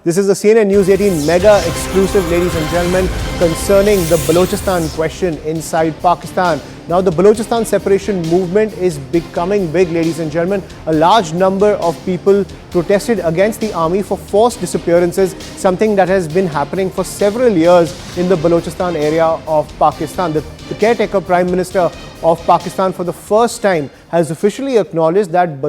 This is the CNN News 18 mega exclusive, ladies and gentlemen, concerning the Balochistan question inside Pakistan. Now, the Balochistan separation movement is becoming big, ladies and gentlemen. A large number of people protested against the army for forced disappearances, something that has been happening for several years in the Balochistan area of Pakistan. The caretaker Prime Minister of Pakistan for the first time has officially acknowledged that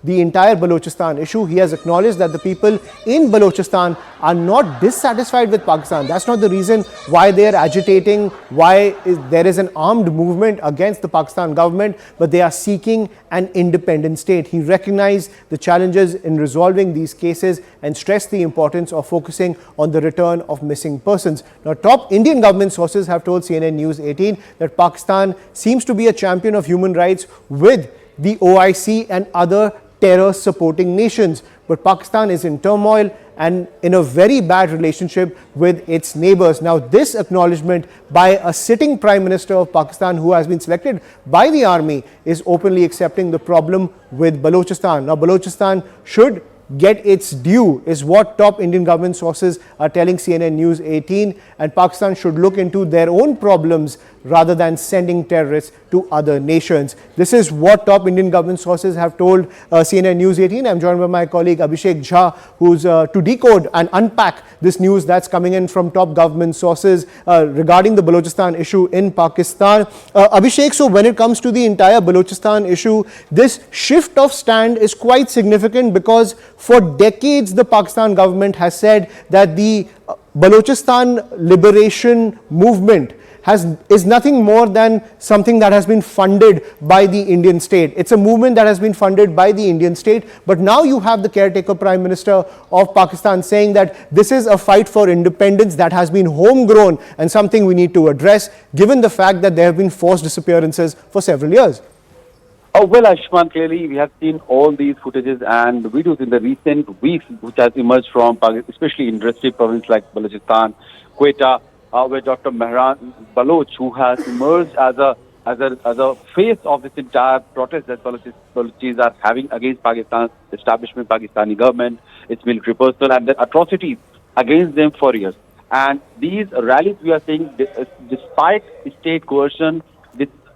the entire Balochistan issue. He has acknowledged that the people in Balochistan are not dissatisfied with Pakistan. That's not the reason why they are agitating, why there is an armed movement against the Pakistan government, but they are seeking an independent state. He recognized the challenges in resolving these cases and stressed the importance of focusing on the return of missing persons. Now, top Indian government sources have told CNN News 18 that Pakistan seems to be a champion of human rights with the OIC and other terror supporting nations. But Pakistan is in turmoil and in a very bad relationship with its neighbors. Now, this acknowledgement by a sitting Prime Minister of Pakistan who has been selected by the army is openly accepting the problem with Balochistan. Now, Balochistan should get its due is what top Indian government sources are telling CNN News 18, and Pakistan should look into their own problems rather than sending terrorists to other nations. This is what top Indian government sources have told CNN News 18. I'm joined by my colleague Abhishek Jha, who's to decode and unpack this news that's coming in from top government sources regarding the Balochistan issue in Pakistan. Abhishek, so when it comes to the entire Balochistan issue, this shift of stand is quite significant because for decades the Pakistan government has said that the Balochistan liberation movement is nothing more than something that has been funded by the Indian state. It's a movement that has been funded by the Indian state. But now you have the caretaker Prime Minister of Pakistan saying that this is a fight for independence that has been homegrown and something we need to address, given the fact that there have been forced disappearances for several years. Oh, well, Ashman, clearly we have seen all these footages and videos in the recent weeks which has emerged from Pakistan, especially in restricted provinces like Balochistan, Quetta, where Dr. Mehran Baloch, who has emerged as a face of this entire protest that Balochis are having against Pakistan's establishment, Pakistani government, its military personnel, and the atrocities against them for years. And these rallies, we are saying, despite state coercion,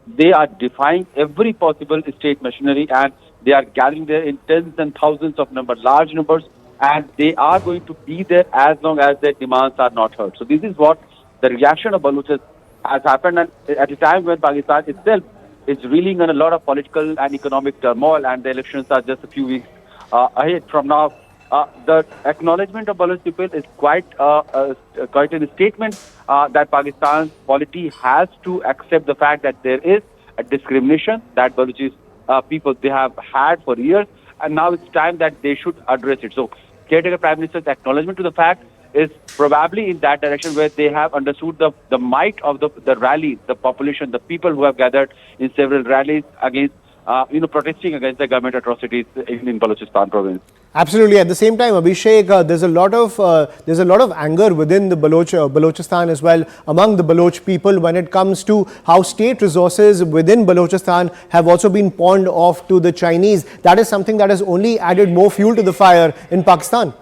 they are defying every possible state machinery, and they are gathering there in tens and thousands of numbers, large numbers, and they are going to be there as long as their demands are not heard. So this is what the reaction of Balochis has happened, and at a time when Pakistan itself is reeling in a lot of political and economic turmoil, and the elections are just a few weeks ahead from now. The acknowledgement of Baloch people is quite a statement that Pakistan's polity has to accept the fact that there is a discrimination that Balochis people they have had for years, and now it's time that they should address it. So, caretaker Prime Minister's acknowledgement to the fact is probably in that direction, where they have understood the might of the rally, the population, the people who have gathered in several rallies against, protesting against the government atrocities in Balochistan province. Absolutely. At the same time, Abhishek, there's a lot of anger within the Balochistan as well, among the Baloch people, when it comes to how state resources within Balochistan have also been pawned off to the Chinese. That is something that has only added more fuel to the fire in Pakistan.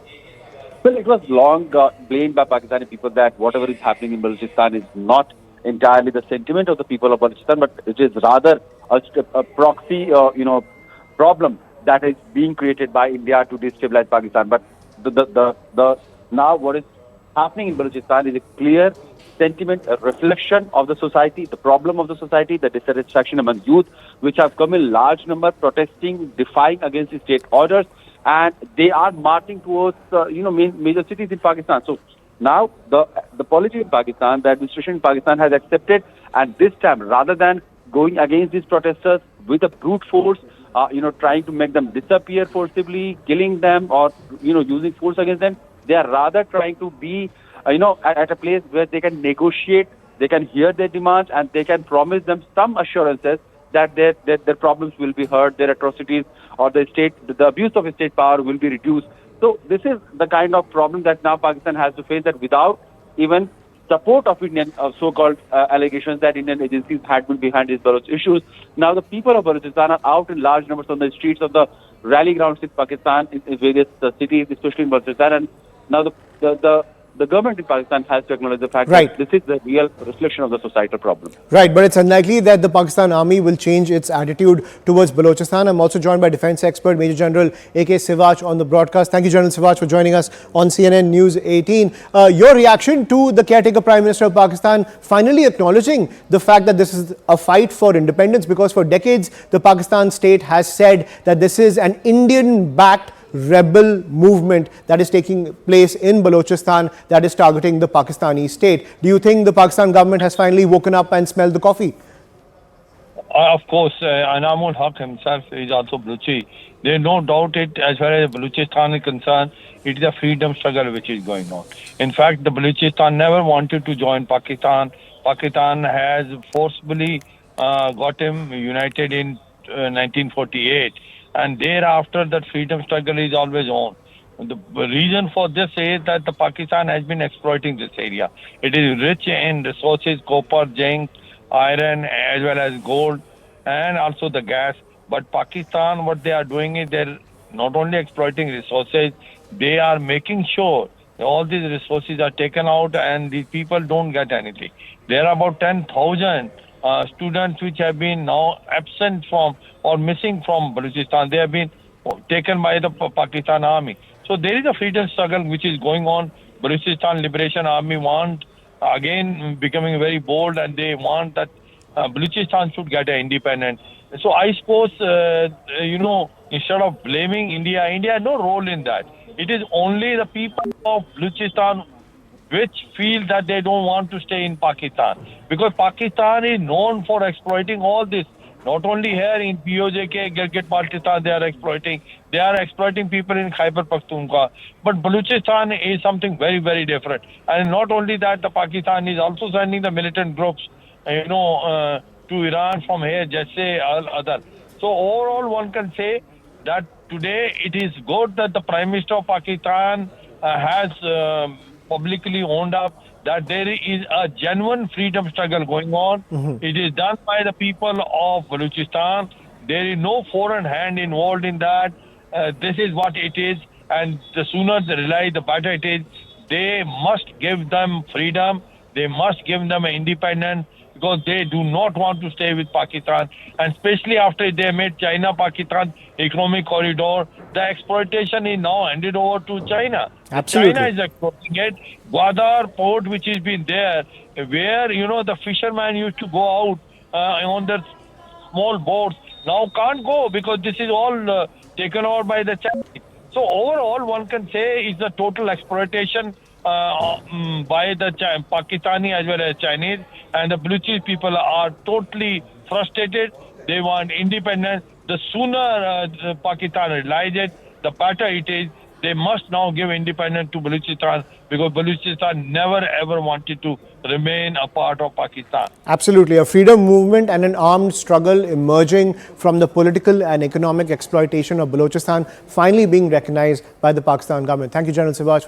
Well, it was long blamed by Pakistani people that whatever is happening in Balochistan is not entirely the sentiment of the people of Balochistan, but it is rather a proxy, problem that is being created by India to destabilize Pakistan. But now what is happening in Balochistan is a clear sentiment, a reflection of the society, the problem of the society, the dissatisfaction among youth, which have come in large number protesting, defying against the state orders, and they are marching towards major cities in Pakistan. So now the policy in Pakistan, the administration in Pakistan has accepted, and this time rather than going against these protesters with a brute force, trying to make them disappear forcibly, killing them, or using force against them, they are rather trying to be at a place where they can negotiate, they can hear their demands, and they can promise them some assurances that their problems will be heard, their atrocities or the abuse of state power will be reduced. So this is the kind of problem that now Pakistan has to face, that without even support of Indian so-called allegations that Indian agencies had been behind these Baloch issues, now the people of Balochistan are out in large numbers on the streets of the rally grounds in Pakistan, in various cities, especially in Balochistan, and Now the government in Pakistan has to acknowledge the fact Right. that this is the real reflection of the societal problem. Right, but it's unlikely that the Pakistan Army will change its attitude towards Balochistan. I'm also joined by defense expert Major General A.K. Siwach on the broadcast. Thank you, General Siwach, for joining us on CNN News 18. Your reaction to the caretaker Prime Minister of Pakistan finally acknowledging the fact that this is a fight for independence, because for decades the Pakistan state has said that this is an Indian-backed rebel movement that is taking place in Balochistan that is targeting the Pakistani state. Do you think the Pakistan government has finally woken up and smelled the coffee? Of course, Anamul Haq himself is also Baluchi. There is no doubt it, as far as Balochistan is concerned, it is a freedom struggle which is going on. In fact, the Balochistan never wanted to join Pakistan. Pakistan has forcibly got him united in 1948. And thereafter, that freedom struggle is always on. The reason for this is that the Pakistan has been exploiting this area. It is rich in resources, copper, zinc, iron, as well as gold, and also the gas. But Pakistan, what they are doing is they're not only exploiting resources, they are making sure all these resources are taken out and these people don't get anything. There are about 10,000 students which have been now absent from or missing from Balochistan. They have been taken by the Pakistan army. So there is a freedom struggle which is going on. Balochistan Liberation Army want again becoming very bold, and they want that Balochistan should get an independent. So I suppose instead of blaming India, India had no role in that. It is only the people of Balochistan which feel that they don't want to stay in Pakistan, because Pakistan is known for exploiting all this. Not only here in POJK, Gilgit-Baltistan, they are exploiting people in Khyber Pakhtunkhwa. But Balochistan is something very, very different. And not only that, the Pakistan is also sending the militant groups, to Iran from here, just say other. So overall, one can say that today it is good that the Prime Minister of Pakistan has publicly owned up that there is a genuine freedom struggle going on. It is done by the people of Balochistan. There is no foreign hand involved in that. This is what it is, and the sooner they realize, the better it is. They must give them freedom. They must give them an independence, because they do not want to stay with Pakistan. And especially after they made China-Pakistan economic corridor, the exploitation is now handed over to China. Absolutely. China is exploiting it. Gwadar port, which has been there, where, the fishermen used to go out on their small boats, now can't go because this is all taken over by the Chinese. So overall, one can say it's a total exploitation by the Pakistani as well as Chinese, and the Baluchi people are totally frustrated. They want independence. The sooner Pakistan realizes, the better it is. They must now give independence to Balochistan, because Balochistan never ever wanted to remain a part of Pakistan. Absolutely. A freedom movement and an armed struggle emerging from the political and economic exploitation of Balochistan finally being recognized by the Pakistan government. Thank you, General Siwach.